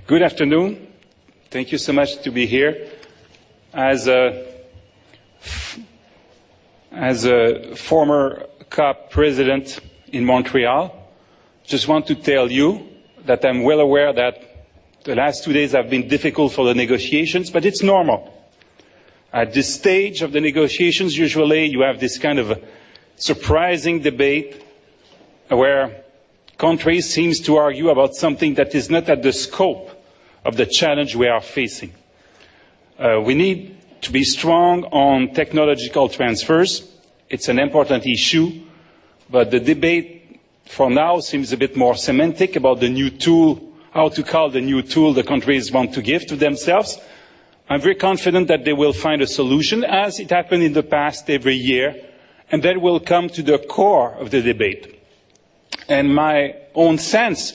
Good afternoon. Thank you so much to be here. As a former COP president in Montreal, just want to tell you that I'm well aware that the last 2 days have been difficult for the negotiations, but it's normal. At this stage of the negotiations, usually you have this kind of surprising debate where countries seem to argue about something that is not at the scope of the challenge we are facing. We need to be strong on technological transfers. It's an important issue, but the debate for now seems a bit more semantic about the new tool, how to call the new tool the countries want to give to themselves. I'm very confident that they will find a solution, as it happened in the past every year, and that will come to the core of the debate. And my own sense,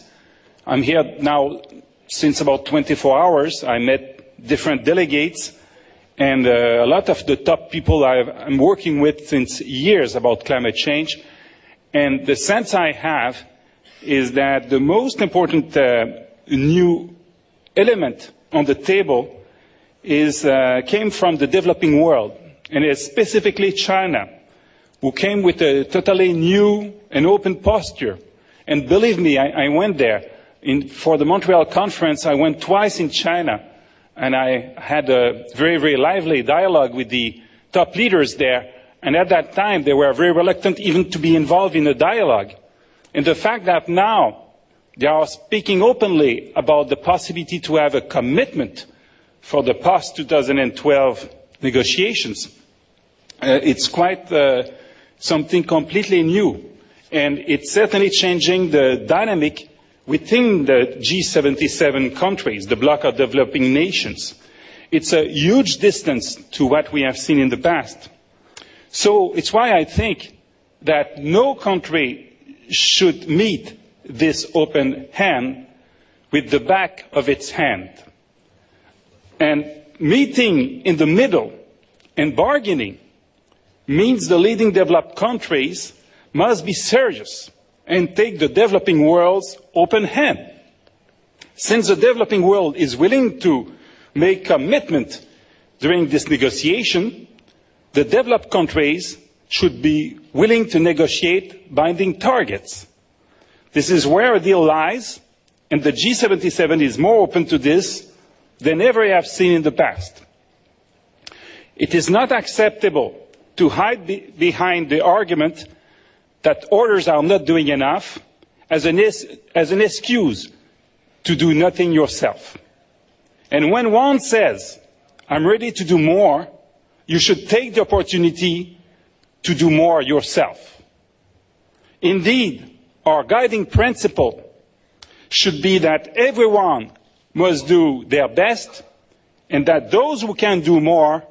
I'm here now since about 24 hours. I met different delegates and a lot of the top people I'm working with since years about climate change. And the sense I have is that the most important new element on the table came from the developing world, and it's specifically China, who came with a totally new and open posture. And believe me, I went there. For the Montreal conference, I went twice in China, and I had a very, very lively dialogue with the top leaders there. And at that time, they were very reluctant even to be involved in a dialogue. And the fact that now they are speaking openly about the possibility to have a commitment for the post-2012 negotiations, it's quite something completely new. And it's certainly changing the dynamic within the G77 countries, the bloc of developing nations. It's a huge distance to what we have seen in the past. So it's why I think that no country should meet this open hand with the back of its hand. And meeting in the middle and bargaining means the leading developed countries must be serious and take the developing world's open hand. Since the developing world is willing to make commitment during this negotiation, the developed countries should be willing to negotiate binding targets. This is where a deal lies, and the G77 is more open to this than ever I have seen in the past. It is not acceptable to hide behind the argument that others are not doing enough as an excuse to do nothing yourself. And when one says, I'm ready to do more, you should take the opportunity to do more yourself. Indeed, our guiding principle should be that everyone must do their best, and that those who can do more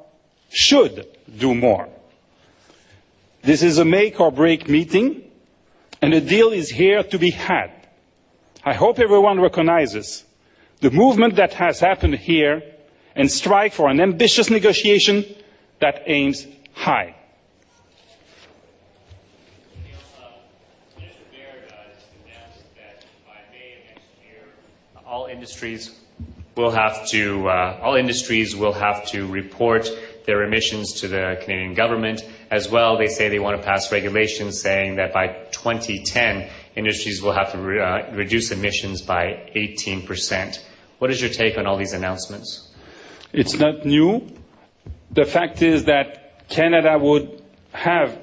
should do more. This is a make or break meeting, and a deal is here to be had. I hope everyone recognizes the movement that has happened here and strive for an ambitious negotiation that aims high. All industries will have to report their emissions to the Canadian government. As well, they say they want to pass regulations saying that by 2010, industries will have to reduce emissions by 18%. What is your take on all these announcements? It's not new. The fact is that Canada would have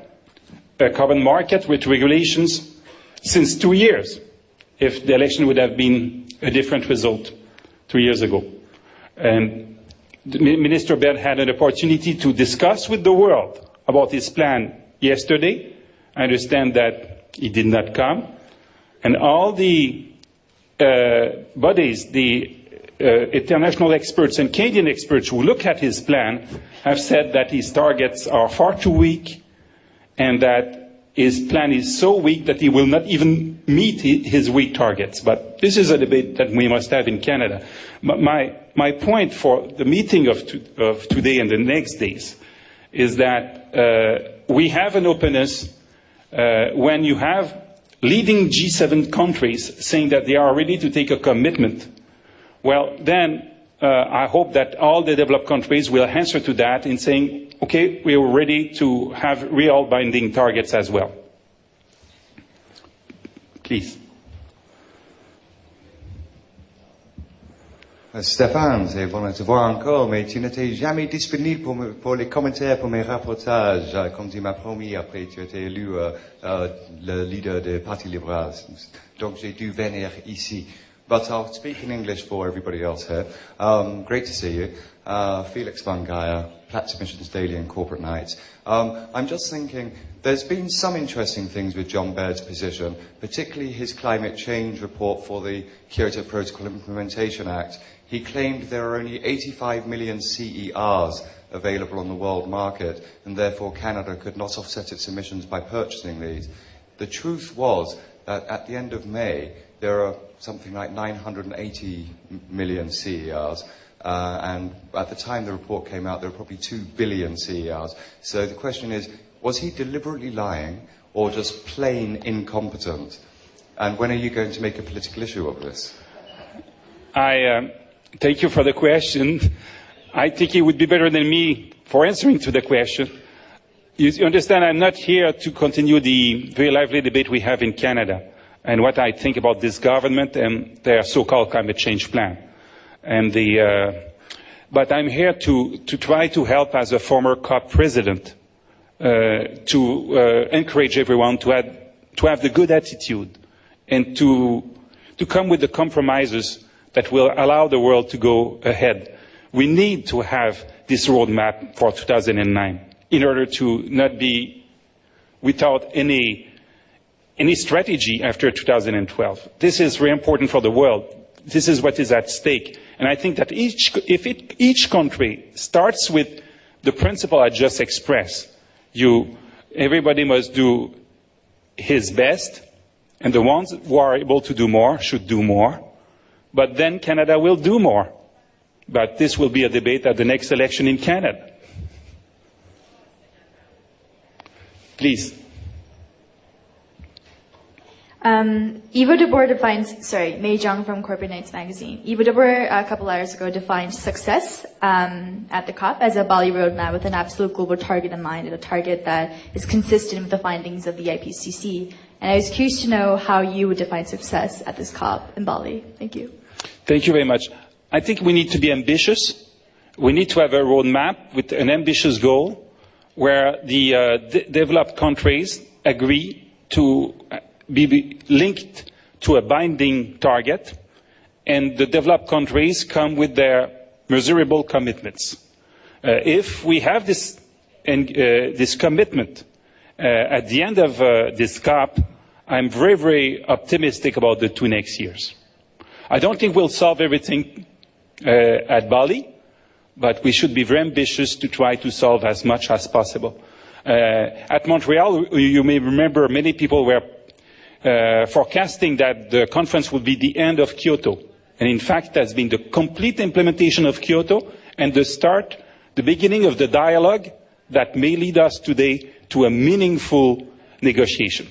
a carbon market with regulations since 2 years if the election would have been a different result 2 years ago. And Minister Baird had an opportunity to discuss with the world about his plan yesterday. I understand that he did not come. And all the bodies, the international experts and Canadian experts who look at his plan have said that his targets are far too weak and that his plan is so weak that he will not even meet his weak targets. But this is a debate that we must have in Canada. My point for the meeting of today and the next days is that we have an openness when you have leading G7 countries saying that they are ready to take a commitment well, then I hope that all the developed countries will answer to that in saying, okay, we are ready to have real binding targets as well. Please. Stéphane, c'est bon de te voir encore, mais tu n'étais jamais disponible pour les commentaires pour mes reportages, comme tu m'as promis après tu as été élu le leader du Parti libéral. Donc j'ai dû venir ici. But I'll speak in English for everybody else here. Great to see you. Felix Van Gaia, Platts Emissions Daily and Corporate Nights. I'm just thinking, there's been some interesting things with John Baird's position, particularly his climate change report for the Kyoto Protocol Implementation Act. He claimed there are only 85 million CERs available on the world market, and therefore Canada could not offset its emissions by purchasing these. The truth was that at the end of May, there are something like 980 million CERs, and at the time the report came out, there were probably 2 billion CERs. So the question is, was he deliberately lying or just plain incompetent? And when are you going to make a political issue of this? Thank you for the question. I think he would be better than me for answering to the question. You understand, I'm not here to continue the very lively debate we have in Canada and what I think about this government and their so-called climate change plan. But I'm here to try to help as a former COP president to encourage everyone to have the good attitude and to come with the compromises that will allow the world to go ahead. We need to have this roadmap for 2009 in order to not be without any strategy after 2012. This is very important for the world. This is what is at stake. And I think that if each country starts with the principle I just expressed, everybody must do his best, and the ones who are able to do more should do more. But then Canada will do more. But this will be a debate at the next election in Canada. Please. Ivo de Boer Mei Zhang from Corporate Nights magazine. Ivo de Boer a couple hours ago defined success at the COP as a Bali roadmap with an absolute global target in mind, and a target that is consistent with the findings of the IPCC. And I was curious to know how you would define success at this COP in Bali. Thank you. Thank you very much. I think we need to be ambitious. We need to have a roadmap with an ambitious goal where the developed countries agree to be linked to a binding target, and the developed countries come with their measurable commitments. If we have this commitment at the end of this COP, I'm very, very optimistic about the 2 next years. I don't think we'll solve everything at Bali, but we should be very ambitious to try to solve as much as possible. At Montreal, you may remember many people were forecasting that the conference would be the end of Kyoto. And in fact, that's been the complete implementation of Kyoto and the beginning of the dialogue that may lead us today to a meaningful negotiation.